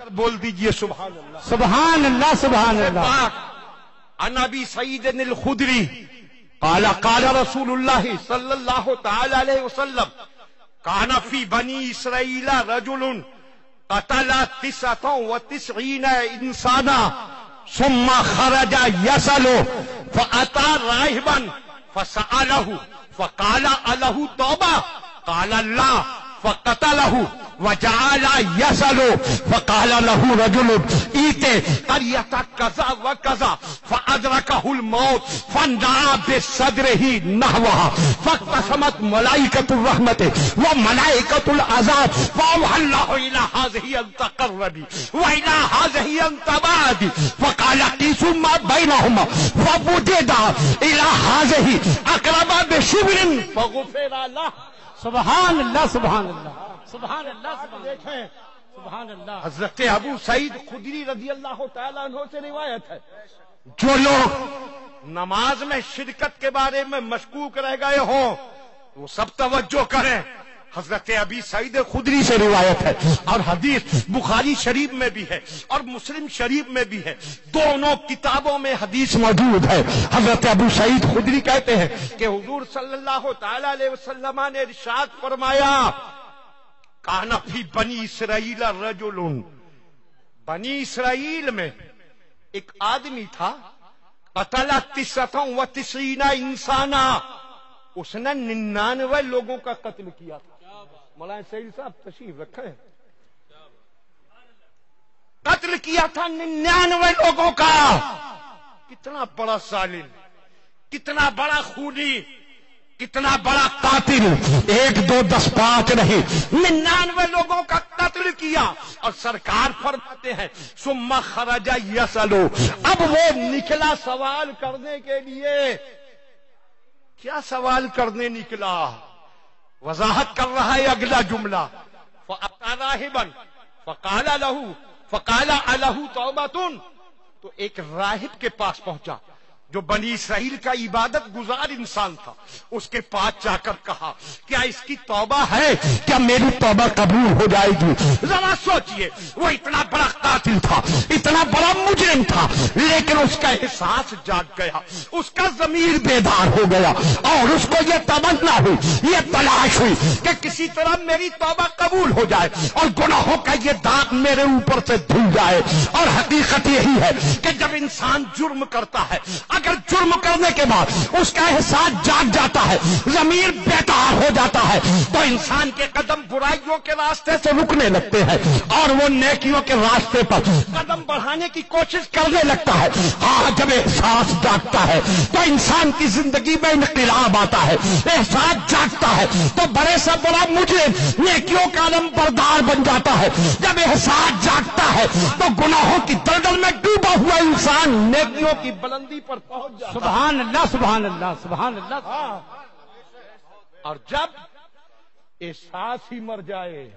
بول دیجئے سبحان اللہ سبحان اللہ سبحان اللہ. عن ابی سعید الخدری قال قال رسول اللہ صلی اللہ تعالی علیہ وسلم کان فی بنی اسرائیل رجل قتل 99 انسانا ثم خرج يسأل فأتى راهبا فسأله فقال أله توبة قال لا فقتله وجعل يسأل فقال له رجل ائت قرية كذا وكذا فأدركه الموت فانجعى بصدره نحوها فاقتسمت ملائكة الرحمة وملائكة العذاب فأوحى الله إلى هذه أن تقربي وإلى هذه أن تبعدي فقال قيسوا ما بينهما فوجد إلى هذه أقرب بشبر فغفر له. سبحان اللہ سبحان اللہ سبحان اللہ دیکھیں سبحان اللہ. حضرت ابو سعید خدری رضی اللہ تعالیٰ عنہ سے روایت ہے جو لوگ نماز میں شرکت کے بارے میں مشکوک رہ گئے ہوں وہ سب توجہ کریں. حضرت ابی سعید خدری سے روایت ہے اور حدیث بخاری شریف میں بھی ہے اور مسلم شریف میں بھی ہے. دونوں کتابوں میں حدیث موجود ہے. حضرت ابو سعید خدری کہتے ہیں کہ حضور صلی اللہ تعالی علیہ وسلم نے ارشاد فرمایا کان فی بنی اسرائیل رجل، بنی اسرائیل میں ایک آدمی تھا قتل 99 انسانا، اس نے 99 لوگوں کا قتل کیا تھا. مولانا سعید صاحب تشریف رکھیں. قتل کیا تھا 99 لوگوں کا. کتنا بڑا ظالم، کتنا بڑا خونی، کتنا بڑا قاتل. 1 2 10 5 نہیں، 99 لوگوں کا قتل کیا. اور سرکار فرماتے ہیں ثم خرج یسأل، اب وہ نکلا سوال کرنے کے لیے. کیا سوال کرنے نکلا؟ وضاحت کر رہا ہے اگلا جملہ. فأتى راہبا فقال له فقال أله توبة، تو ایک راہب کے پاس پہنچا جو بنی اسرائیل کا عبادت گزار انسان تھا. اس کے پاس جا کر کہا کیا اس کی توبہ ہے؟ کیا میری توبہ قبول ہو جائے گی؟ ذرا سوچئے، وہ اتنا بڑا قاتل تھا، اتنا بڑا مجرم تھا، لیکن اس کا احساس جاگ گیا، اس کا ضمیر بیدار ہو گیا اور اس کو یہ تمنا ہوئی، یہ تلاش ہوئی کہ کسی طرح میری توبہ قبول ہو جائے اور گناہوں کا یہ داغ میرے اوپر سے دھل جائے. اور حقیقت یہی ہے کہ جب انسان جرم کرتا ہے، اگر جرم کرنے کے بعد اس کا احساس جاگ جاتا ہے، ضمیر بیدار ہو جاتا ہے، تو انسان کے قدم برائیوں کے راستے سے رکنے لگتے ہیں اور وہ نیکیوں کے راستے پر قدم بڑھانے کی کوشش کرنے لگتا ہے. ہاں، جب احساس جاگتا ہے تو انسان کی زندگی میں انقلاب آتا ہے. احساس جاگتا ہے تو بڑے سے بڑا مجرم نیکیوں کا علم بردار بن جاتا ہے. جب احساس جاگتا ہے تو گناہوں کی دلدل میں ڈوبا ہوا انسان نیکیوں کی بلندی پر پہنچ جاتا. سبحان اللہ سبحان اللہ سبحان اللہ. اور جب احساس ہی مر جائے،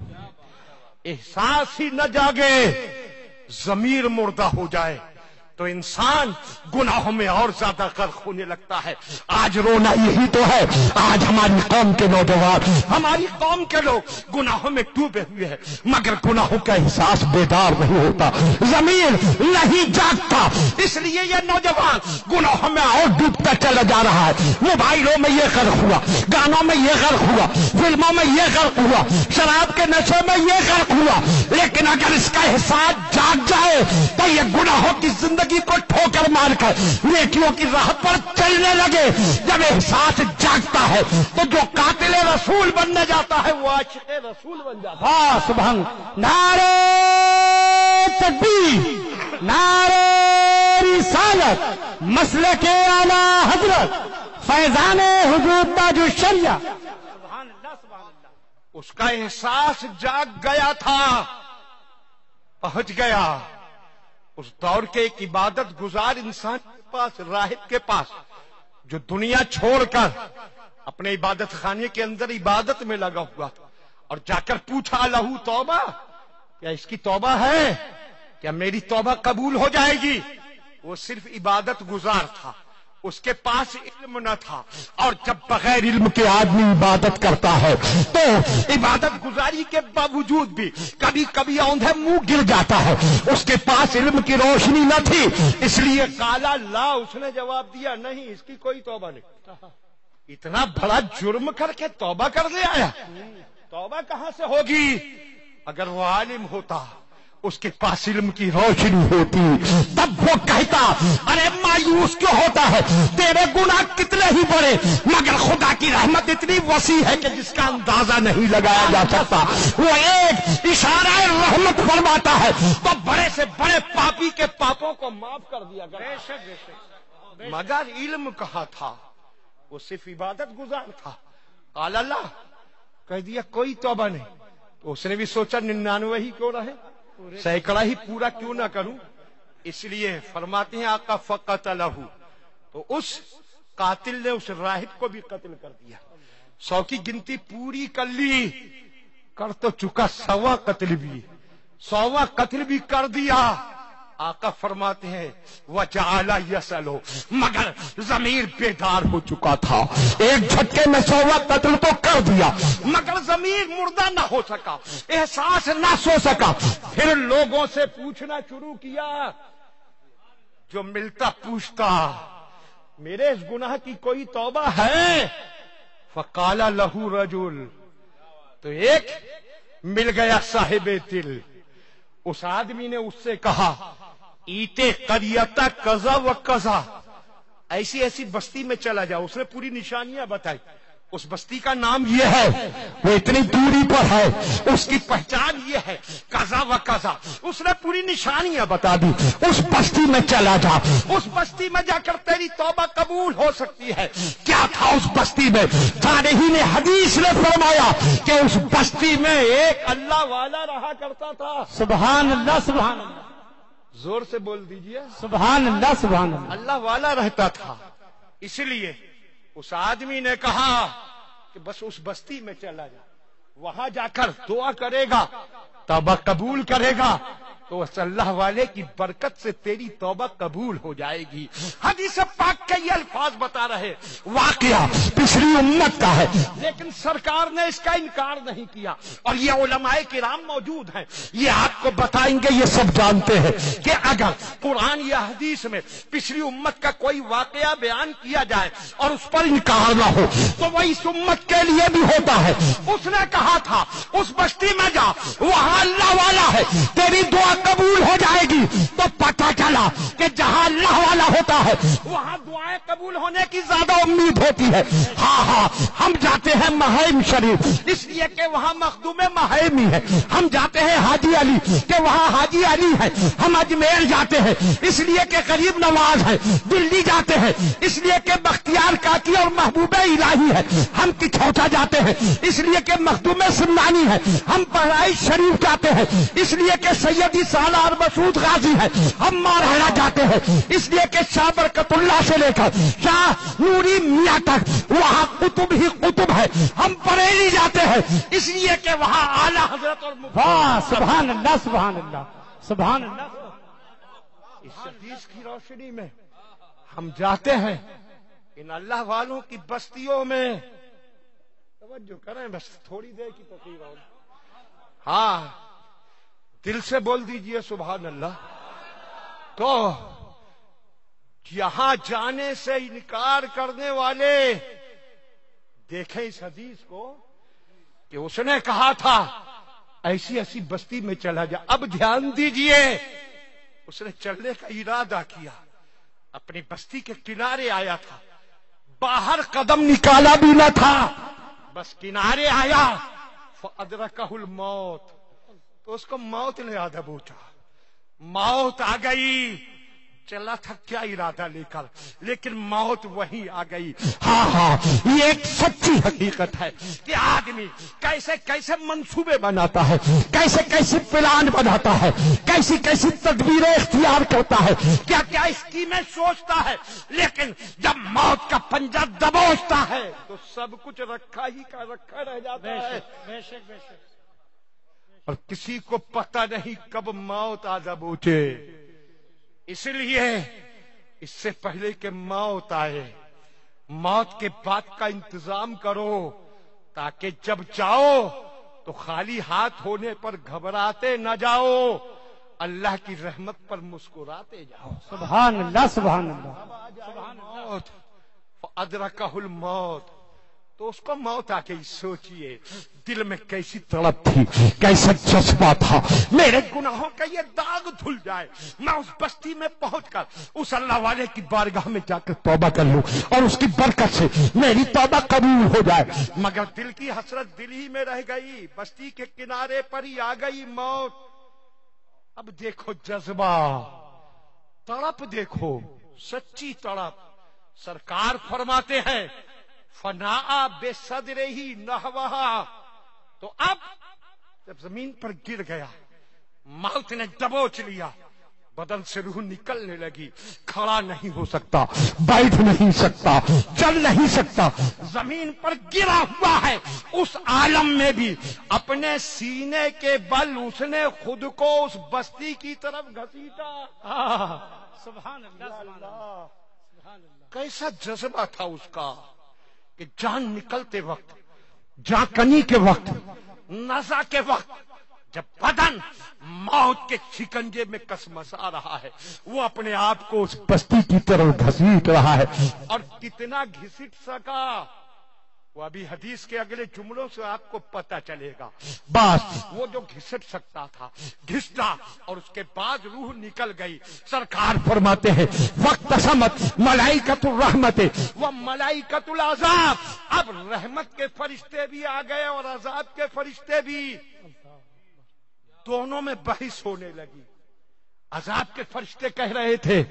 احساس ہی نہ جاگے، ضمیر مردہ ہو جائے، تو انسان گناہوں میں اور زیادہ غرق ہونے لگتا ہے. آج رونا یہی تو ہے. آج ہماری قوم کے نوجوان، ہماری قوم کے لوگ گناہوں میں ڈوبے ہوئے ہیں، مگر گناہوں کا احساس بیدار نہیں ہوتا، ضمیر نہیں جاگتا. اس لیے یہ نوجوان گناہوں میں اور ڈوبتا چلا جا رہا ہے. موبائلوں میں یہ غرق ہوا، گانوں میں یہ غرق ہوا، فلموں میں یہ غرق ہوا، شراب کے نشے میں یہ غرق ہوا. لیکن اگر اس کا احساس جاگ جائے تو یہ گناہوں کی زندگی کو ٹھوکر مار کر نیکیوں کی راہ پر چلنے لگے. جب احساس جاگتا ہے تو جو قاتل رسول بننے جاتا ہے وہ عاشق رسول بن جاتا ہے. ہاں سبحان. نعرہ تکبیر، نعرہ رسالت، مسلک اعلی حضرت فیضان حضور تاج الشریعہ. سبحان اللہ سبحان اللہ. اس کا احساس جاگ گیا تھا، پہنچ گیا. اس دور کے ایک عبادت گزار انسان کے پاس، راہب کے پاس، جو دنیا چھوڑ کر اپنے عبادت خانے کے اندر عبادت میں لگا ہوا تھا، اور جا کر پوچھا لہو توبہ، کیا اس کی توبہ ہے؟ کیا میری توبہ قبول ہو جائے گی؟ وہ صرف عبادت گزار تھا، اس کے پاس علم نہ تھا، اور جب بغیر علم کے آدمی عبادت کرتا ہے تو عبادت گزاری کے باوجود بھی کبھی کبھی اوندھے منہ گر جاتا ہے. اس کے پاس علم کی روشنی نہ تھی، اس لیے قالا لا، اس نے جواب دیا نہیں، اس کی کوئی توبہ نہیں. اتنا بڑا جرم کر کے توبہ کر لے آیا، توبہ کہاں سے ہوگی؟ اگر وہ عالم ہوتا، اس کے پاس علم کی روشنی ہوتی، تب وہ کہتا ارے مایوس کیوں ہوتا ہے، تیرے گناہ کتنے ہی بڑے مگر خدا کی رحمت اتنی وسیع ہے کہ جس کا اندازہ نہیں لگایا جا سکتا. وہ ایک اشارہ رحمت فرماتا ہے تو بڑے سے بڑے پاپی کے پاپوں کو معاف کر دیا گیا. مگر علم کہاں تھا، وہ صرف عبادت گزار تھا. قال اللہ، کہہ دیا کوئی توبہ نہیں. تو اس نے بھی سوچا 99 ہی کیوں رہے، سینکڑا ہی پورا کیوں نہ کروں. اس لیے فرماتے ہیں آقا فقتلہ، تو اس قاتل نے اس راہب کو بھی قتل کر دیا. 100 کی گنتی پوری کر لی، کر تو چکا 100واں قتل بھی، 100واں قتل بھی کر دیا. آقا فرماتے ہیں وجعل یسلو، مگر ضمیر بیدار ہو چکا تھا. ایک جھٹکے میں 100واں قتل تو کر دیا مگر ضمیر مردہ نہ ہو سکا، احساس نہ سو سکا. پھر لوگوں سے پوچھنا شروع کیا، جو ملتا پوچھتا میرے اس گناہ کی کوئی توبہ ہے؟ فقال لہ رجل، تو ایک مل گیا صاحب دل. اس آدمی نے اس سے کہا ایتے قریتا کذا و کذا، ایسی ایسی بستی میں چلا جاؤ. اس نے پوری نشانیاں بتائی. اس بستی کا نام یہ ہے، وہ اتنی دوری پر ہے، اس کی پہچان یہ ہے، کذا و کذا. اس نے پوری نشانیاں بتا دی. اس بستی میں چلا جا، اس بستی میں جا کر تیری توبہ قبول ہو سکتی ہے. کیا تھا اس بستی میں؟ صالحین حدیث نے فرمایا کہ اس بستی میں ایک اللہ والا رہا کرتا تھا. سبحان اللہ سبحان اللہ، زور سے بول دیجئے سبحان اللہ سبحان اللہ. اللہ والا رہتا تھا. اس لیے اس آدمی نے کہا کہ بس اس بستی میں چلا جا، وہاں جا کر دعا کرے گا، توبہ قبول کرے گا تو اس اللہ والے کی برکت سے تیری توبہ قبول ہو جائے گی. حدیث پاک کے یہ الفاظ بتا رہے، واقعہ پچھلی امت کا ہے لیکن سرکار نے اس کا انکار نہیں کیا. اور یہ علماء کرام موجود ہیں، یہ آپ کو بتائیں گے، یہ سب جانتے ہیں کہ اگر قرآن یا حدیث میں پچھلی امت کا کوئی واقعہ بیان کیا جائے اور اس پر انکار نہ ہو تو وہ اس امت کے لیے بھی ہوتا ہے. اس نے کہا تھا اس بستی میں جا، وہاں اللہ والا ہے، تیری دعا قبول ہو جائے گی. تو پتہ چلا کہ جہاں اللہ والا ہوتا ہے وہاں دعائیں قبول ہونے کی زیادہ امید ہوتی ہے. ہاں ہم جاتے ہیں مہیم شریف اس لیے کہ وہاں مخدوم مہیمی ہے. ہم جاتے ہیں حاجی علی کہ وہاں حاجی علی ہے. ہم اجمیر جاتے ہیں اس لیے کہ غریب نواز ہے. دلی جاتے ہیں اس لیے کہ بختیار کاکی اور محبوب الہی ہے. ہم کچھوٹا جاتے ہیں اس لیے کہ مخدوم سمنانی ہے. ہم بہرائچ شریف جاتے ہیں اس لیے کہ سیدی سالار مسعود غازی ہے. ہم مارہڑا جاتے ہیں اس لیے کہ شاہ برکت اللہ سے لے کر شاہ نوری میاں تک وہاں قطب ہی قطب ہے. ہم بریلی جاتے ہیں اس لیے کہ وہاں اعلیٰ حضرت اور واہ سبحان اللہ سبحان اللہ سبحان اللہ. اس حدیث کی روشنی میں ہم جاتے ہیں ان اللہ والوں کی بستیوں میں. توجہ کریں، بس تھوڑی دیر کی تقریر ہوگی. ہاں دل سے بول دیجئے سبحان اللہ. تو یہاں جانے سے انکار کرنے والے دیکھیں اس حدیث کو کہ اس نے کہا تھا ایسی ایسی بستی میں چلا جا. اب دھیان دیجئے، اس نے چلنے کا ارادہ کیا، اپنی بستی کے کنارے آیا تھا، باہر قدم نکالا بھی نہ تھا، بس کنارے آیا. فَأَدْرَكَهُ الْمَوْتُ، تو اس کو موت نے آدھا بوچھا. موت آ گئی. چلا تھا کیا ارادہ لے کر، لیکن موت وہیں آ گئی. ہاں یہ ایک سچی حقیقت ہے کہ آدمی کیسے کیسے منصوبے بناتا ہے، کیسے کیسے پلان بناتا ہے، کیسی کیسی تدبیریں اختیار کرتا ہے، کیا کیا اسکیمیں سوچتا ہے، لیکن جب موت کا پنجہ دبوچتا ہے تو سب کچھ رکھا ہی کا رکھا رہ جاتا ہے. بے شک بے شک. اور کسی کو پتہ نہیں کب موت آ دبوچے. اس لیے اس سے پہلے کہ موت آئے، موت کے بعد کا انتظام کرو تاکہ جب جاؤ تو خالی ہاتھ ہونے پر گھبراتے نہ جاؤ، اللہ کی رحمت پر مسکراتے جاؤ۔ سبحان اللہ سبحان اللہ۔ موت فادرکہ الموت، تو اس کو موت آ کے سوچئے دل میں کیسی تڑپ تھی، کیسا جذبہ تھا، میرے گناہوں کا یہ داغ دھل جائے، میں اس بستی میں پہنچ کر اس اللہ والے کی بارگاہ میں جا کر توبہ کر لوں اور اس کی برکت سے میری توبہ قبول ہو جائے۔ مگر دل کی حسرت دل ہی میں رہ گئی، بستی کے کنارے پر ہی آ گئی موت۔ اب دیکھو جذبہ، تڑپ دیکھو، سچی تڑپ۔ سرکار فرماتے ہیں فنا بے صدر ہی نحوہا، تو اب جب زمین پر گر گیا، موت نے دبوچ لیا، بدن سے روح نکلنے لگی، کھڑا نہیں ہو سکتا، بیٹھ نہیں سکتا، چل نہیں سکتا، زمین پر گرا ہوا ہے۔ اس عالم میں بھی اپنے سینے کے بل اس نے خود کو اس بستی کی طرف گھسیٹا۔ سبحان اللہ سبحان اللہ۔ کیسا جذبہ تھا اس کا کہ جان نکلتے وقت، جان کنی کے وقت، نزع کے وقت، جب بدن موت کے شکنجے میں کسمسا رہا ہے، وہ اپنے آپ کو اس بستی کی طرف گھسیٹ رہا ہے۔ اور کتنا گھسٹ سکا وہ ابھی حدیث کے اگلے جملوں سے آپ کو پتہ چلے گا۔ بس وہ جو گھسٹ سکتا تھا گھسٹا، اور اس کے بعد روح نکل گئی۔ سرکار فرماتے ہیں وقت سمت ملائکۃ الرحمت و ملائکۃ العذاب، اب رحمت کے فرشتے بھی آ گئے اور عذاب کے فرشتے بھی، دونوں میں بحث ہونے لگی۔ عذاب کے فرشتے کہہ رہے تھے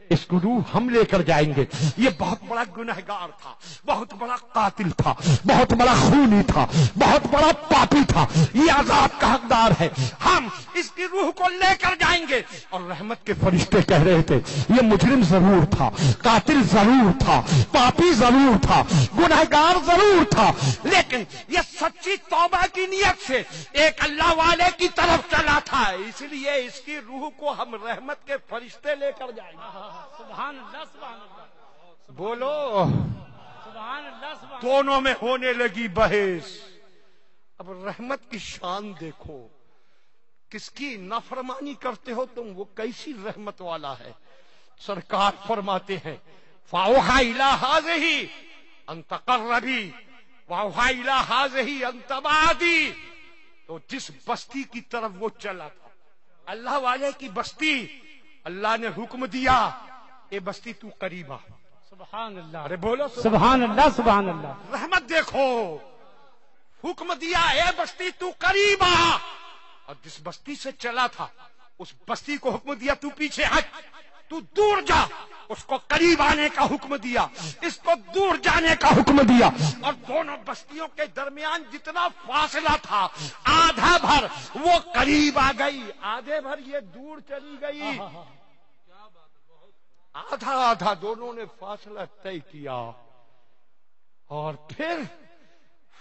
اس کو روح ہم لے کر جائیں گے، یہ بہت بڑا گنہگار تھا، بہت بڑا قاتل تھا، بہت بڑا خونی تھا، بہت بڑا پاپی تھا، یہ عذاب کا حقدار ہے، ہم اس کی روح کو لے کر جائیں گے۔ اور رحمت کے فرشتے کہہ رہے تھے یہ مجرم ضرور تھا، قاتل ضرور تھا، پاپی ضرور تھا، گنہگار ضرور تھا، لیکن یہ سچی توبہ کی نیت سے ایک اللہ والے کی طرف چلا تھا، اس لیے اس کی روح کو ہم رحمت کے فرشتے لے کر جائیں گے۔ سبحان اللہ سبحان اللہ۔ بولو، سبحان اللہ سبحان اللہ۔ دونوں میں ہونے لگی بحث۔ اب رحمت کی شان دیکھو، کس کی نافرمانی کرتے ہو تم، وہ کیسی رحمت والا ہے۔ سرکار فرماتے ہیں فَأَوْحَىٰ إِلَىٰ هَٰذِهِ أَن تَقَرَّبِي وَأَوْحَىٰ إِلَىٰ هَٰذِهِ أَن تَبْعَدِي، تو جس بستی کی طرف وہ چلا تھا، اللہ والے کی بستی، اللہ نے حکم دیا اے بستی تو قریب آ۔ سبحان اللہ۔ ارے بولو سبحان اللہ سبحان اللہ۔ رحمت دیکھو، حکم دیا اے بستی تو قریب آ، اور جس بستی سے چلا تھا اس بستی کو حکم دیا تو پیچھے ہٹ، تو دور جا، اس کو قریب آنے کا حکم دیا، اس کو دور جانے کا حکم دیا، اور دونوں بستیوں کے درمیان جتنا فاصلہ تھا آدھا بھر وہ قریب آ گئی، آدھے بھر یہ دور چلی گئی، آدھا آدھا دونوں نے فاصلہ طے کیا۔ اور پھر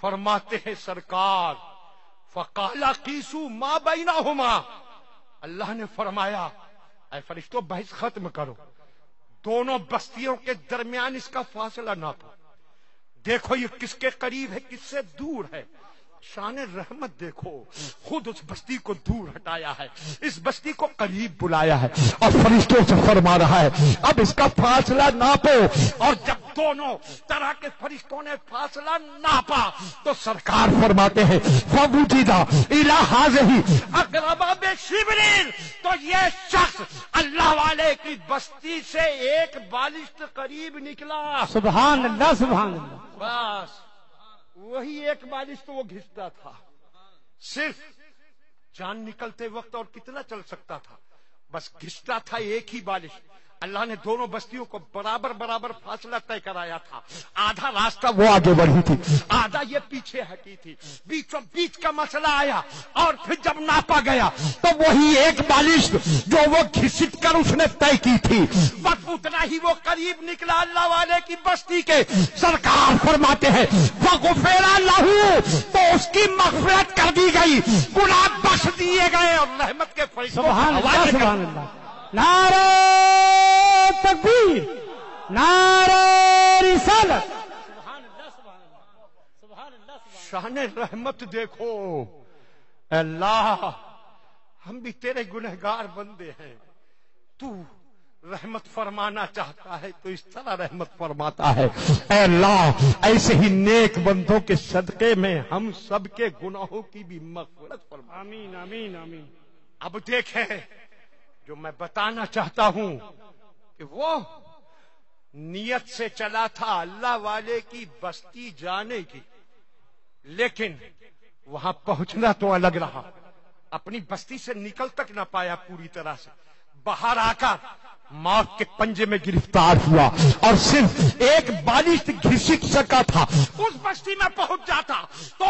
فرماتے ہیں سرکار فقال قیسوا ما بینہما، اللہ نے فرمایا اے فرشتوں بحث ختم کرو، دونوں بستیوں کے درمیان اس کا فاصلہ ناپو، دیکھو یہ کس کے قریب ہے کس سے دور ہے۔ شان رحمت دیکھو، خود اس بستی کو دور ہٹایا ہے، اس بستی کو قریب بلایا ہے، اور فرشتوں سے فرما رہا ہے اب اس کا فاصلہ ناپو۔ اور جب دونوں طرح کے فرشتوں نے فاصلہ ناپا تو سرکار فرماتے ہیں فَوُجِدَ إِلَىٰ هَٰذِهِ أَقْرَبَ بِشِبْرٍ، تو یہ شخص اللہ والے کی بستی سے ایک بالشت قریب نکلا۔ سبحان اللہ سبحان اللہ۔ بس وہی ایک بالش تو وہ گھستا تھا، صرف جان نکلتے وقت اور کتنا چل سکتا تھا، بس گھستا تھا ایک ہی بالش۔ اللہ نے دونوں بستیوں کو برابر برابر فاصلہ طے کرایا تھا، آدھا راستہ وہ آگے بڑھی تھی، آدھا یہ پیچھے ہٹی تھی، بیچوں بیچ کا مسئلہ آیا، اور پھر جب ناپا گیا تو وہی ایک بالش جو وہ گھسٹ کر اس نے طے کی تھی، بس اتنا ہی وہ قریب نکلا اللہ والے کی بستی کے۔ سرکار فرماتے ہیں فَغُفِرَ لَهُ، تو اس کی مغفرت کر دی گئی، گناہ بخش دیے گئے، اور رحمت کے فرشتوں سبحان اللہ حوالے کر سبحان اللہ۔ نعرہ تکبیر، نعرہ رسالت۔ سبحان اللہ سبحان اللہ سبحان اللہ سبحان شان رحمت دیکھو۔ اے اللہ ہم بھی تیرے گنہگار بندے ہیں، تو رحمت فرمانا چاہتا ہے تو اس طرح رحمت فرماتا ہے۔ اے اللہ ایسے ہی نیک بندوں کے صدقے میں ہم سب کے گناہوں کی بھی مغفرت فرما۔ آمین آمین آمین۔ اب دیکھیں جو میں بتانا چاہتا ہوں کہ وہ نیت سے چلا تھا اللہ والے کی بستی جانے کی، لیکن وہاں پہنچنا تو الگ رہا، اپنی بستی سے نکل تک نہ پایا پوری طرح سے، باہر آ کر موت کے پنجے میں گرفتار ہوا اور صرف ایک بالشت گھسٹ سکا تھا اس بستی میں پہنچ جاتا تو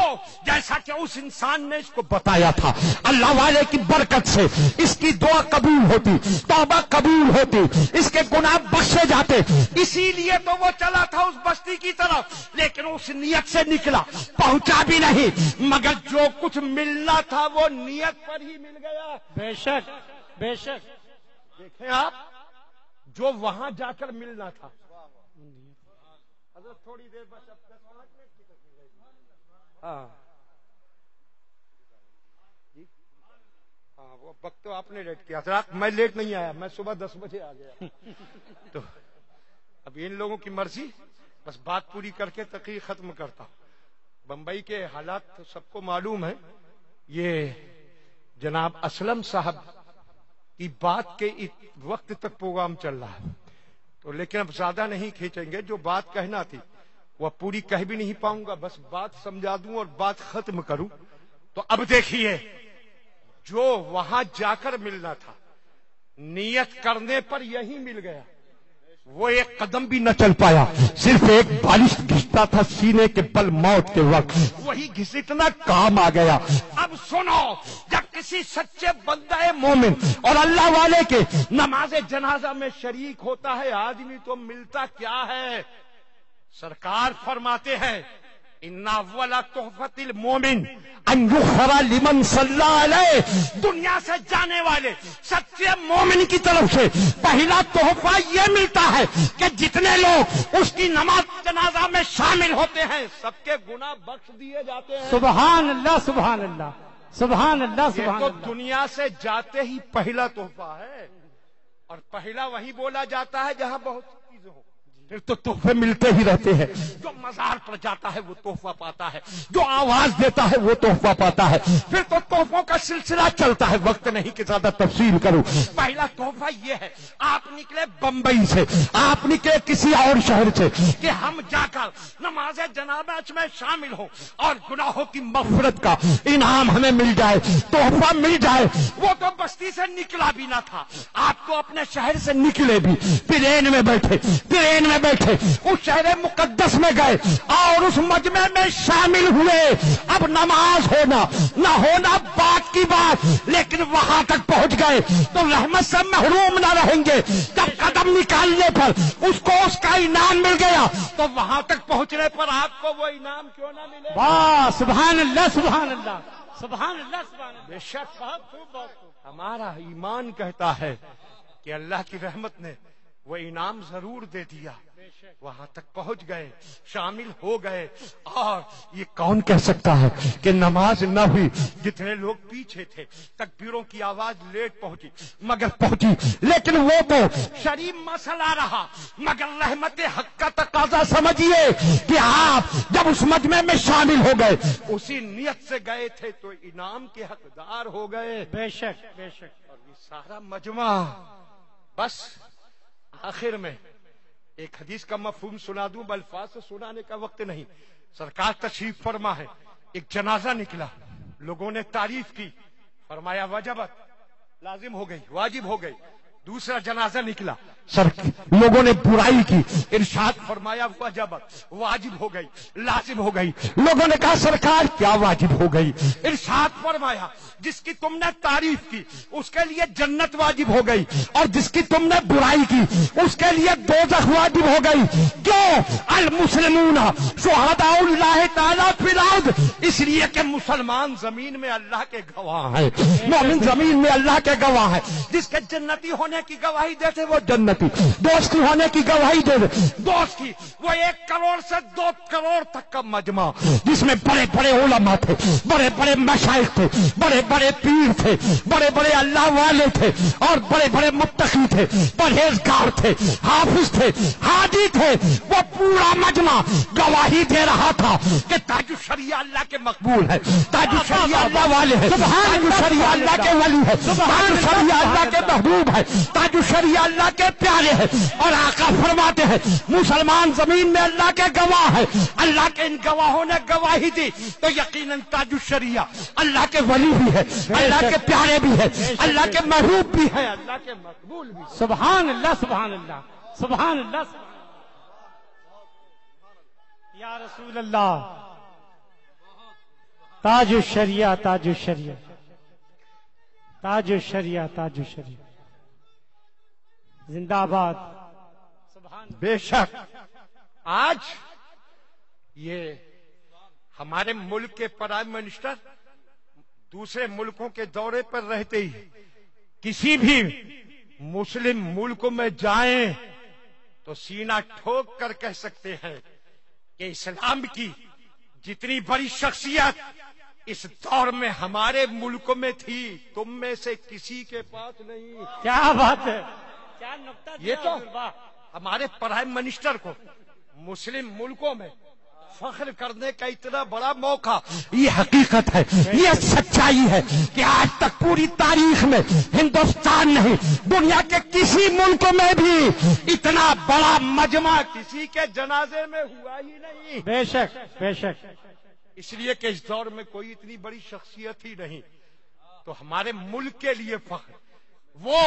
جیسا کہ اس انسان نے اس کو بتایا تھا، اللہ والے کی برکت سے اس کی دعا قبول ہوتی، توبہ قبول ہوتی، اس کے گناہ بخشے جاتے، اسی لیے تو وہ چلا تھا اس بستی کی طرف، لیکن اس نیت سے نکلا، پہنچا بھی نہیں، مگر جو کچھ ملنا تھا وہ نیت پر ہی مل گیا۔ بے شک بے شک۔ دیکھیں آپ جو وہاں جا کر ملنا تھا، حضرت تھوڑی دیر بس اب 10-5 منٹ کی تکلیف ہے۔ ہاں وہ وقت تو آپ نے لیٹ کیا، حضرات میں لیٹ نہیں آیا، میں صبح 10 بجے آ گیا۔ تو اب ان لوگوں کی مرضی، بس بات پوری کر کے تقریر ختم کرتا ہوں۔ بمبئی کے حالات تو سب کو معلوم ہے، یہ جناب اسلم صاحب کی بات کے وقت تک پروگرام چل رہا ہے، تو لیکن اب زیادہ نہیں کھینچیں گے، جو بات کہنا تھی وہ پوری کہہ بھی نہیں پاؤں گا، بس بات سمجھا دوں اور بات ختم کروں۔ تو اب دیکھیے جو وہاں جا کر ملنا تھا، نیت کرنے پر یہی مل گیا، وہ ایک قدم بھی نہ چل پایا، صرف ایک بالش گھستا تھا سینے کے بل موت کے وقت، وہی گھسٹنا کام آ گیا۔ اب سنو، جب کسی سچے بندہ مومن اور اللہ والے کے نماز جنازہ میں شریک ہوتا ہے آدمی تو ملتا کیا ہے؟ سرکار فرماتے ہیں ان اول تحفۃ المومن ان یغفر لمن صلی علیہ، دنیا سے جانے والے سچے مومن کی طرف سے پہلا تحفہ یہ ملتا ہے کہ جتنے لوگ اس کی نماز جنازہ میں شامل ہوتے ہیں سب کے گناہ بخش دیے جاتے ہیں۔ سبحان اللہ سبحان اللہ سبحان اللہ یہ سبحان تو اللہ۔ دنیا سے جاتے ہی پہلا تحفہ ہے، اور پہلا وہی بولا جاتا ہے جہاں بہت چیزیں ہوں، پھر تو تحفے ملتے ہی رہتے ہیں۔ جو مزار پر جاتا ہے وہ تحفہ پاتا ہے، جو آواز دیتا ہے وہ تحفہ پاتا ہے، پھر تو تحفوں کا سلسلہ چلتا ہے، وقت نہیں کہ زیادہ تفصیل کروں۔ پہلا تحفہ یہ ہے، آپ نکلے بمبئی سے، آپ نکلے کسی اور شہر سے کہ ہم جا کر نماز جنازہ میں شامل ہوں اور گناہوں کی مغفرت کا انعام ہمیں مل جائے، تحفہ مل جائے۔ وہ تو بستی سے نکلا بھی نہ تھا، آپ تو اپنے شہر سے نکلے بھی، ٹرین میں بیٹھے اس شہر مقدس میں گئے اور اس مجمع میں شامل ہوئے۔ اب نماز ہونا نہ ہونا بات کی بات، لیکن وہاں تک پہنچ گئے تو رحمت سے محروم نہ رہیں گے۔ جب قدم نکالنے پر اس کو اس کا انعام مل گیا تو وہاں تک پہنچنے پر آپ کو وہ انعام کیوں نہ ملے؟ واہ سبحان اللہ سبحان اللہ سبحان اللہ سبحان اللہ۔ بے شک بہت خوب بہت خوب۔ ہمارا ایمان کہتا ہے کہ اللہ کی رحمت نے وہ انعام ضرور دے دیا، وہاں تک پہنچ گئے، شامل ہو گئے، اور یہ کون کہہ سکتا ہے کہ نماز نہ ہوئی؟ جتنے لوگ پیچھے تھے تکبیروں کی آواز لیٹ پہنچی مگر پہنچی، لیکن وہ تو شریف مسئلہ رہا، مگر رحمت حق کا تقاضا سمجھیے کہ آپ جب اس مجمع میں شامل ہو گئے اسی نیت سے گئے تھے تو انعام کے حقدار ہو گئے۔ بے شک بے شک۔ اور یہ سارا مجمع، بس آخر میں ایک حدیث کا مفہوم سنا دوں، الفاظ سے سنانے کا وقت نہیں۔ سرکار تشریف فرما ہے، ایک جنازہ نکلا، لوگوں نے تعریف کی، فرمایا وجبت، لازم ہو گئی، واجب ہو گئی۔ دوسرا جنازہ نکلا، لوگوں نے برائی کی، ارشاد فرمایا وجبت، واجب ہو گئی، لازم ہو گئی۔ لوگوں نے کہا سرکار کیا واجب ہو گئی؟ ارشاد فرمایا جس کی تم نے تعریف کی اس کے لیے جنت واجب ہو گئی، اور جس کی تم نے برائی کی اس کے لیے دوزخ واجب ہو گئی۔ کیوں؟ المسلمون شہداء اللہ تعالیٰ فی الارض، اس لیے کہ مسلمان زمین میں اللہ کے گواہ ہیں، مومن زمین میں اللہ کے گواہ ہیں۔ جس کے جنتی ہونے کی گواہی دیتے وہ جنتی، دوستی ہونے کی گواہی دے دوست کی، وہ 1 کروڑ سے 2 کروڑ تک کا مجمع، جس میں بڑے بڑے علماء تھے، بڑے بڑے مشائخ تھے، بڑے بڑے پیر تھے، بڑے بڑے اللہ والے تھے، اور بڑے بڑے متقی تھے، پرہیزگار تھے، حافظ تھے، حاجی تھے۔ وہ پورا مجمع گواہی دے رہا تھا کہ تاج الشریعہ اللہ کے مقبول ہے، تاج الشریعہ اللہ والے ہیں، تاج الشریعہ اللہ کے ولی ہے، تاج الشریعہ اللہ کے محبوب ہے، تاج الشریعہ اللہ کے پیارے ہیں۔ اور آقا فرماتے ہیں مسلمان زمین میں اللہ کے گواہ ہے، اللہ کے ان گواہوں نے گواہی دی تو یقیناً تاج الشریعہ اللہ کے ولی بھی ہے، اللہ کے پیارے بھی ہے، اللہ کے محبوب بھی ہے، اللہ کے مقبول بھی ہے۔ سبحان اللہ سبحان اللہ سبحان اللہ سبحان یا رسول اللہ، تاج الشریعہ تاج الشریعہ تاج الشریعہ تاج الشریعہ، زندہ باد۔ بے شک آج یہ ہمارے ملک کے پرائم منسٹر دوسرے ملکوں کے دورے پر رہتے ہی کسی بھی مسلم ملک میں جائیں تو سینہ ٹھوک کر کہہ سکتے ہیں کہ اسلام کی جتنی بڑی شخصیت اس دور میں ہمارے ملک میں تھی تم میں سے کسی کے پاس نہیں۔ کیا بات ہے، کیا نقطہ یہ تو ہمارے پرائم منسٹر کو مسلم ملکوں میں فخر کرنے کا اتنا بڑا موقع، یہ حقیقت ہے، یہ سچائی ہے کہ آج تک پوری تاریخ میں ہندوستان نہیں دنیا کے کسی ملک میں بھی اتنا بڑا مجمع کسی کے جنازے میں ہوا ہی نہیں۔ بے شک بے شک، اس لیے کہ اس دور میں کوئی اتنی بڑی شخصیت ہی نہیں، تو ہمارے ملک کے لیے فخر۔ وہ